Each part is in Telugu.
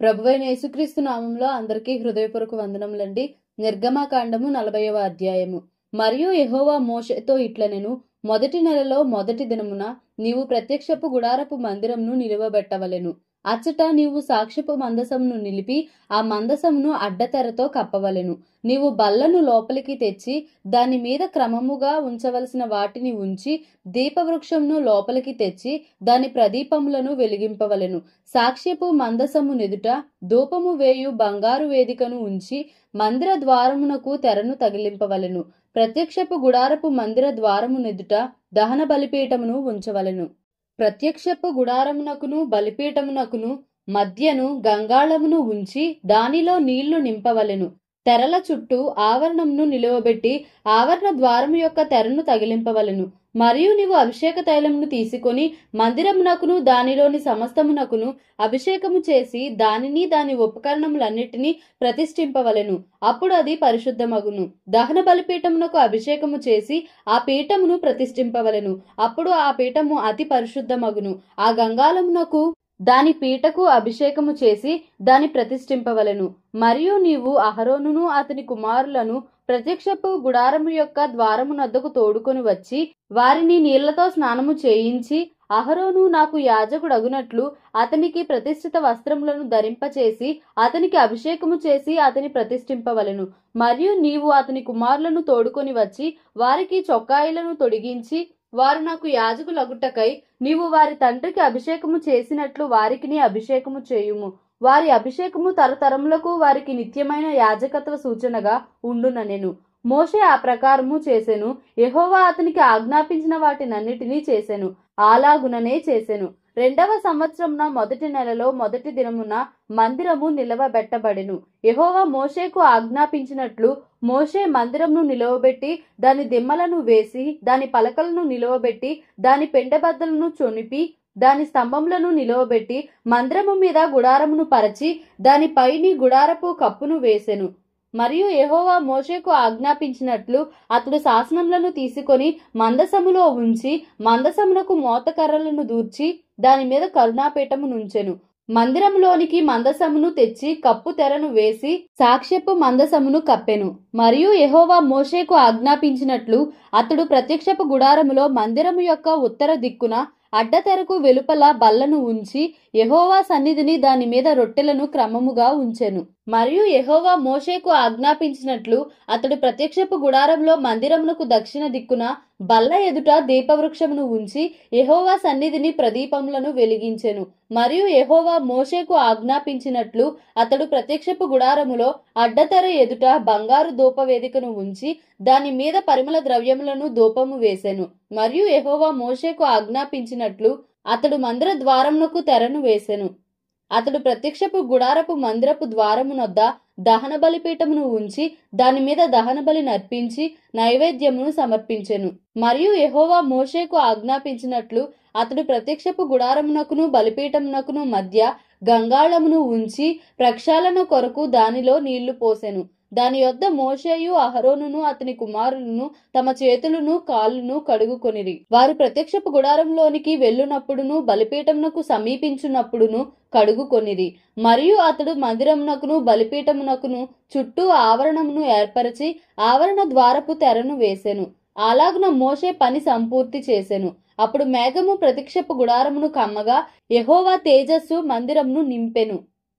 ప్రభువైన యేసుక్రీస్తు నామంలో అందరికీ హృదయపూర్వక వందనములండి. నిర్గమకాండము 40వ అధ్యాయము. మరియు యెహోవా మోషేతో ఇట్లనెను, మొదటి నెలలో మొదటి దినమున నీవు ప్రత్యక్షపు గుడారపు మందిరమును నిలువబెట్టవలెను. అచ్చట నీవు సాక్ష్యపు మందసమును నిలిపి ఆ మందసమును అడ్డతెరతో కప్పవలెను. నీవు బల్లను లోపలికి తెచ్చి దాని మీద క్రమముగా ఉంచవలసిన వాటిని ఉంచి దీపవృక్షమును లోపలికి తెచ్చి దాని ప్రదీపములను వెలిగింపవలెను. సాక్ష్యపు మందసము నెదుట ధూపము వేయు బంగారు వేదికను ఉంచి మందిర ద్వారమునకు తెరను తగిలింపవలెను. ప్రత్యక్షపు గుడారపు మందిర ద్వారము నెదుట దహన బలిపీఠమును ఉంచవలెను. ప్రత్యక్షపు గుడారమునకును బలిపీఠమునకును మధ్యను గంగాళమును ఉంచి దానిలో నీళ్లు నింపవలెను. తెరల చుట్టూ ఆవరణమును నిలువబెట్టి ఆవరణ ద్వారము యొక్క తెరను తగిలింపవలెను. మరియు నీవు అభిషేక తైలమును తీసుకొని మందిరమునకును దానిలోని సమస్తమునకును అభిషేకము చేసి దానిని దాని ఉపకరణములన్నిటినీ ప్రతిష్ఠింపవలెను. అప్పుడు అది పరిశుద్ధమగును. దహన బలిపీఠమునకు అభిషేకము చేసి ఆ పీఠమును ప్రతిష్ఠింపవలెను. అప్పుడు ఆ పీఠము అతి పరిశుద్ధమగును. ఆ గంగాళమునకు దాని పీటకు అభిషేకము చేసి దాని ప్రతిష్ఠింపవలెను. మరియు నీవు అహరోనును అతని కుమారులను ప్రత్యక్షపు గుడారము యొక్క ద్వారమునద్దకు తోడుకొని వచ్చి వారిని నీళ్లతో స్నానము చేయించి, అహరోను నాకు యాజకుడగునట్లు అతనికి ప్రతిష్ఠిత వస్త్రములను ధరింపచేసి అతనికి అభిషేకము చేసి అతని ప్రతిష్ఠింపవలెను. మరియు నీవు అతని కుమారులను తోడుకొని వచ్చి వారికి చొక్కాయిలను తొడిగించి, వారు నాకు యాజకులగుటకై నీవు వారి తండ్రికి అభిషేకము చేసినట్లు వారికిని అభిషేకము చేయుము. వారి అభిషేకము తరతరములకు వారికి నిత్యమైన యాజకత్వ సూచనగా ఉండుననెను. మోషే ఆ ప్రకారము చేసెను. యెహోవా అతనికి ఆజ్ఞాపించిన వాటినన్నిటినీ చేసెను. అలాగుననే చేసెను. 2వ సంవత్సరమున మొదటి నెలలో మొదటి దినమున మందిరము నిలవబెట్టబడెను. యెహోవా మోషేకు ఆజ్ఞాపించినట్లు మోషే మందిరమును నిలవబెట్టి దాని దిమ్మలను వేసి దాని పలకలను నిలవబెట్టి దాని పెండెబద్దలను చొనిపి దాని స్తంభములను నిలవబెట్టి మందిరము మీద గుడారమును పరచి దాని పైని గుడారపు కప్పును వేసెను. మరియు యెహోవా మోషేకు ఆజ్ఞాపించినట్లు అతడు శాసనములను తీసుకొని మందసములో ఉంచి మందసమునకు మోతకర్రలను దూర్చి దాని మీద కరుణాపీఠము నుంచెను. మందిరములోనికి మందసమును తెచ్చి కప్పు తెరను వేసి సాక్ష్యపు మందసమును కప్పెను. మరియు యెహోవా మోషేకు ఆజ్ఞాపించినట్లు అతడు ప్రత్యక్షపు గుడారములో మందిరము యొక్క ఉత్తర దిక్కున అడ్డతెరకు వెలుపల బల్లను ఉంచి యెహోవా సన్నిధిని దాని మీద రొట్టెలను క్రమముగా ఉంచెను. మరియు యెహోవా మోషేకు ఆజ్ఞాపించినట్లు అతడు ప్రత్యక్షపు గుడారంలో మందిరమునకు దక్షిణ దిక్కున బల్ల ఎదుట దీపవృక్షమును ఉంచి యెహోవా సన్నిధిని ప్రదీపములను వెలిగించెను. మరియు యెహోవా మోషేకు ఆజ్ఞాపించినట్లు అతడు ప్రత్యక్షపు గుడారములో అడ్డతెర ఎదుట బంగారు ధూపవేదికను ఉంచి దాని మీద పరిమళ ద్రవ్యములను ధూపము వేసెను. మరియు యెహోవా మోషేకు ఆజ్ఞాపించినట్లు అతడు మందిర ద్వారమునకు తెరను వేసెను. అతడు ప్రత్యక్షపు గుడారపు మందిరపు ద్వారమునొద్ద దహన బలిపీఠమును ఉంచి దాని మీద దహన బలి నర్పించి నైవేద్యమును సమర్పించెను. మరియు యెహోవా మోషేకు ఆజ్ఞాపించినట్లు అతడు ప్రత్యక్షపు గుడారమునకును బలిపీఠమునకును మధ్య గంగాళమును ఉంచి ప్రక్షాళన కొరకు దానిలో నీళ్లు పోసెను. దాని యొద్ద మోషేయు అహరోనును అతని కుమారులను తమ చేతులను కాళ్ళను కడుగుకొనిరి. వారు ప్రత్యక్షపు గుడారంలోనికి వెళ్ళునప్పుడును బలిపీఠమునకు సమీపించున్నప్పుడును కడుగుకొనిరి. మరియు అతడు మందిరమునకును బలిపీఠమునకును చుట్టూ ఆవరణమును ఏర్పరచి ఆవరణ ద్వారపు తెరను వేసెను. అలాగున మోషే పని సంపూర్తి చేసెను. అప్పుడు మేఘము ప్రత్యక్షపు గుడారమును కమ్మగా యెహోవా తేజస్సు మందిరమును నింపెను.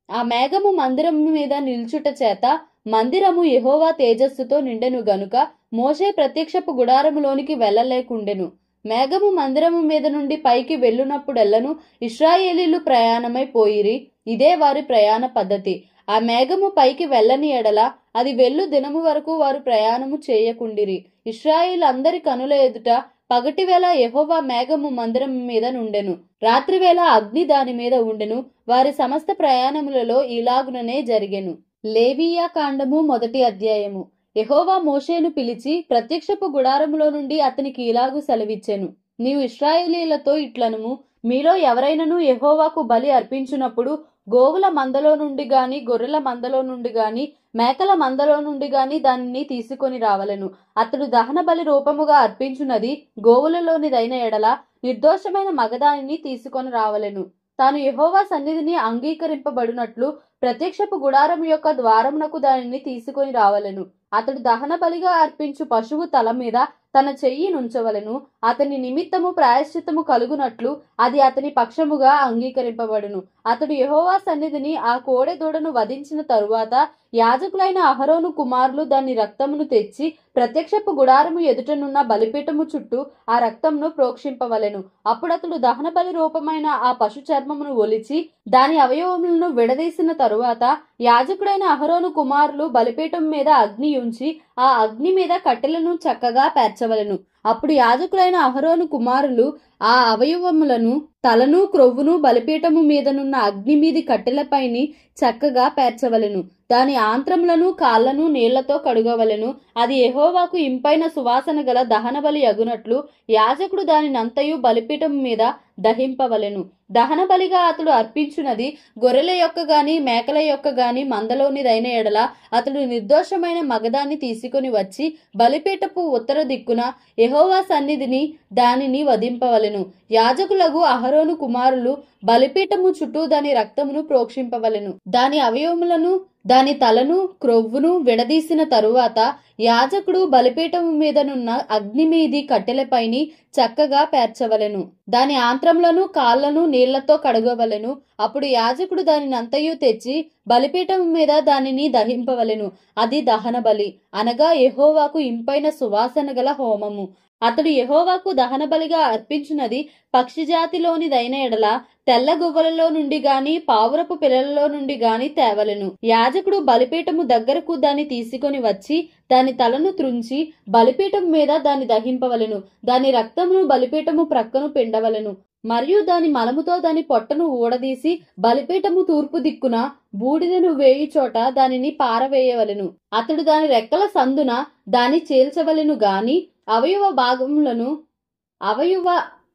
ఆ మేఘము మందిరము మీద నిల్చుట చేత మందిరము యెహోవా తేజస్సుతో నిండెను గనుక మోషే ప్రత్యక్షపు గుడారములోనికి వెళ్ళలేకుండెను. మేఘము మందిరము మీద నుండి పైకి వెళ్ళునప్పుడెల్లను ఇశ్రాయేలీలు ప్రయాణమై పోయిరి. ఇదే వారి ప్రయాణ పద్ధతి. ఆ మేఘము పైకి వెళ్ళని ఎడల అది వెళ్ళు దినము వరకు వారు ప్రయాణము చేయకుండిరి. ఇశ్రాయేలందరి కనుల ఎదుట పగటివేళ యెహోవా మేఘము మందిరము మీద నుండెను, రాత్రివేళ అగ్ని దాని మీద ఉండెను. వారి సమస్త ప్రయాణములలో ఇలాగుననే జరిగెను. లేవీయ కాండము 1వ అధ్యాయము. యెహోవా మోషేను పిలిచి ప్రత్యక్షపు గుడారములో నుండి అతనికి ఇలాగు సెలవిచ్చెను. నీవు ఇశ్రాయేలీలతో ఇట్లనుము, మీలో ఎవరైనను యెహోవాకు బలి అర్పించునప్పుడు గోవుల మందలో నుండి గాని గొర్రెల మందలో నుండి గాని మేకల మందలో నుండి గాని దానిని తీసుకొని రావలెను. అతడు దహన బలి రూపముగా అర్పించున్నది గోవులలోనిదైన ఎడల నిర్దోషమైన మగదానిని తీసుకొని రావలెను. తాను యెహోవా సన్నిధిని అంగీకరింపబడినట్లు ప్రత్యక్షపు గుడారం యొక్క ద్వారమునకు దానిని తీసుకొని రావలెను. అతడు దహన బలిగా అర్పించు పశువు తల మీద తన చెయ్యి నుంచవలెను. అతని నిమిత్తము ప్రాయశ్చిత్తము కలుగునట్లు అది అతని పక్షముగా అంగీకరింపబడును. అతడు యెహోవా సన్నిధిని ఆ కోడె దూడను వధించిన తరువాత యాజకులైన అహరోను కుమారులు దాని రక్తమును తెచ్చి ప్రత్యక్షపు గుడారము ఎదుటనున్న బలిపీఠము చుట్టూ ఆ రక్తమును ప్రోక్షింపవలెను. అప్పుడు అతడు దహన బలి రూపమైన ఆ పశు చర్మమును ఒలిచి దాని అవయవములను విడదీసిన తరువాత యాజకుడైన అహరోను కుమారులు బలిపీఠం మీద అగ్ని ఉంచి ఆ అగ్ని మీద కట్టెలను చక్కగా పేర్చవలెను. అప్పుడు యాజకులైన అహరోను కుమారులు ఆ అవయవములను తలను క్రొవ్వును బలిపీఠము మీదనున్న అగ్ని మీది కట్టెలపైని చక్కగా పేర్చవలెను. దాని ఆంత్రములను కాళ్లను నీళ్లతో కడుగవలెను. అది యెహోవాకు ఇంపైన సువాసన గల దహన బలి అగునట్లు యాజకుడు దానినంతయు బలిపీఠం మీద దహింపవలెను. దహన బలిగా అతడు అర్పించున్నది గొర్రెల యొక్క గాని మేకల యొక్క గాని మందలోనిదైన ఎడల అతడు నిర్దోషమైన మగదాన్ని తీసుకుని వచ్చి బలిపీఠపు ఉత్తర దిక్కున యెహోవా సన్నిధిని దానిని వధింపవలెను. యాజకులకు అహరోను కుమారులు బలిపీఠము చుట్టూ దాని రక్తమును ప్రోక్షింపవలెను. దాని అవయవములను దాని తలను క్రొవ్వును విడదీసిన తరువాత యాజకుడు బలిపీఠము మీదనున్న అగ్ని మీది కట్టెలపైని చక్కగా పేర్చవలెను. దాని ఆంత్రములను కాళ్లను నీళ్లతో కడగవలెను. అప్పుడు యాజకుడు దానినంతయు తెచ్చి బలిపీఠము మీద దానిని దహింపవలెను. అది దహన బలి, అనగా యెహోవాకు ఇంపైన సువాసన గల హోమము. అతడు యెహోవాకు దహన బలిగా అర్పించున్నది పక్షిజాతిలోనిదైన ఎడల తెల్ల గువ్వలలో నుండి గాని పావురపు పిల్లలలో నుండి గాని తేవలెను. యాజకుడు బలిపీఠము దగ్గరకు దాన్ని తీసుకొని వచ్చి దాని తలను త్రుంచి బలిపీఠం మీద దాన్ని దహింపవలెను. దాని రక్తమును బలిపీఠము ప్రక్కను పిండవలెను. మరియు దాని మలముతో దాని పొట్టను ఊడదీసి బలిపీఠము తూర్పు దిక్కున బూడిదను వేయి చోట దానిని పారవేయవలెను. అతడు దాని రెక్కల సందున దాన్ని చేల్చవలెను గాని అవయవ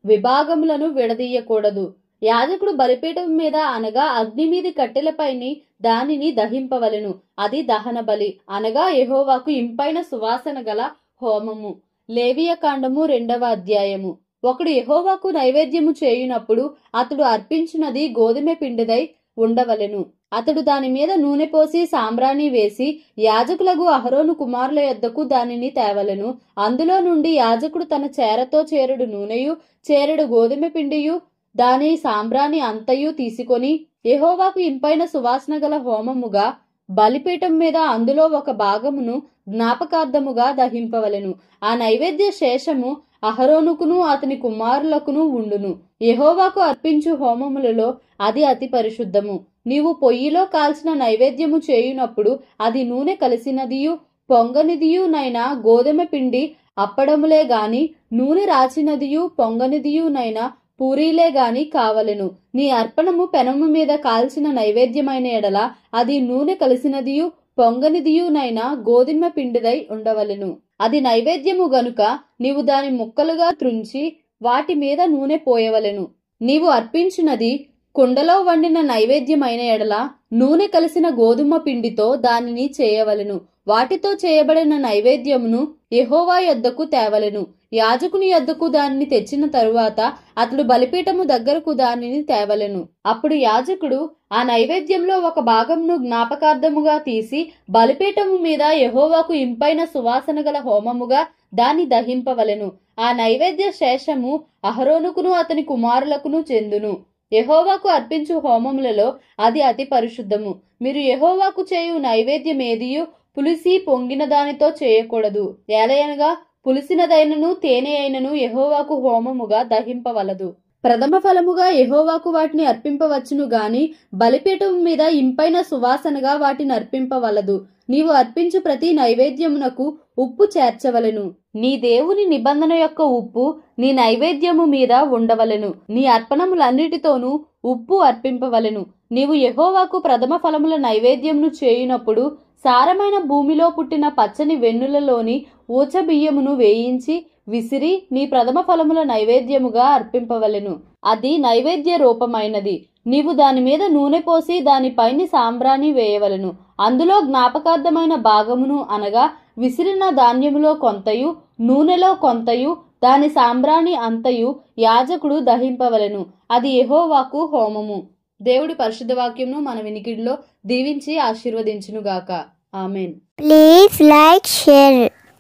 విభాగములను విడదీయకూడదు. యాజకుడు బలిపీఠం మీద అనగా అగ్ని మీది కట్టెలపైని దానిని దహింపవలెను. అది దహన బలి, అనగా యెహోవాకు ఇంపైన సువాసన గల హోమము. లేవియకాండము 2వ అధ్యాయము. ఒకడు యెహోవాకు నైవేద్యము చేయునప్పుడు అతడు అర్పించున్నది గోధుమ పిండిదై ఉండవలెను. అతడు దాని మీద నూనె పోసి సాంబ్రాణి వేసి యాజకులకు అహరోను కుమారుల యొద్దకు దానిని తేవలెను. అందులో నుండి యాజకుడు తన చేరతో చేరుడు నూనెయు చేరుడు గోధుమ పిండియు దాని సాంబ్రాణి అంతయు తీసుకొని యెహోవాకు ఇంపైన సువాసన గల హోమముగా బలిపీఠం మీద అందులో ఒక భాగమును జ్ఞాపకార్థముగా దహింపవలెను. ఆ నైవేద్య శేషము అహరోనుకును అతని కుమారులకును ఉండును. యెహోవాకు అర్పించు హోమములలో అది అతి పరిశుద్ధము. నీవు పొయ్యిలో కాల్చిన నైవేద్యము చేయునప్పుడు అది నూనె కలిసినదియు పొంగనిదియు నైనా గోధుమ పిండి అప్పడములే గాని నూనె రాచినదియు పొంగనిదియు నైనా పూరీలే గాని కావలెను. నీ అర్పణము పెనము మీద కాల్చిన నైవేద్యమైన ఎడల అది నూనె కలిసినదియు పొంగనిదియునైనా గోధుమ పిండిదై ఉండవలెను. అది నైవేద్యము గనుక నీవు దాని ముక్కలుగా త్రుంచి వాటి మీద నూనె పోయవలెను. నీవు అర్పించున్నది కుండలో వండిన నైవేద్యమైన ఎడల నూనె కలిసిన గోధుమ పిండితో దానిని చేయవలెను. వాటితో చేయబడిన నైవేద్యమును యెహోవా యొద్దకు తేవలెను. యాజకుని యొద్దకు దానిని తెచ్చిన తరువాత అతడు బలిపీఠము దగ్గరకు దానిని తేవలెను. అప్పుడు యాజకుడు ఆ నైవేద్యంలో ఒక భాగమును జ్ఞాపకార్థముగా తీసి బలిపీఠము మీద యెహోవాకు ఇంపైన సువాసన గల హోమముగా దాన్ని దహింపవలెను. ఆ నైవేద్య శేషము అహరోనుకును అతని కుమారులకును చెందును. యెహోవాకు అర్పించు హోమములలో అది అతి పరిశుద్ధము. మీరు యెహోవాకు చేయు నైవేద్యమేదియు పులిసి పొంగిన దానితో చేయకూడదు. ఏలయనగా పులిసినదైనను తేనె అయినను యెహోవాకు హోమముగా దహింపవలదు. ప్రథమ ఫలముగా యెహోవాకు వాటిని అర్పింపవచ్చును గాని బలిపీఠం మీద ఇంపైన సువాసనగా వాటిని అర్పింపవలదు. నీవు అర్పించు ప్రతి నైవేద్యమునకు ఉప్పు చేర్చవలెను. నీ దేవుని నిబంధన యొక్క ఉప్పు నీ నైవేద్యము మీద ఉండవలెను. నీ అర్పణములన్నిటితోనూ ఉప్పు అర్పింపవలెను. నీవు యెహోవాకు ప్రథమ ఫలముల నైవేద్యమును చేయునప్పుడు సారమైన భూమిలో పుట్టిన పచ్చని వెన్నులలోని ఊచబియ్యమును వేయించి విసిరి నీ ప్రథమ ఫలముల నైవేద్యముగా అర్పింపవలెను. అది నైవేద్య రూపమైనది. నీవు దాని మీద నూనె పోసి దానిపైని సాంబ్రాణి వేయవలెను. అందులో జ్ఞాపకార్థమైన భాగమును అనగా విసిరిన ధాన్యములో కొంతయు నూనెలో కొంతయు దాని సాంబ్రాణి అంతయు యాజకుడు దహింపవలెను, అది యెహోవాకు హోమము. దేవుడి పరిశుద్ధ వాక్యమును మన వినికిడిలో దీవించి ఆశీర్వదించునుగాక. Amen. Please like, share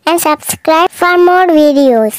and subscribe for more videos.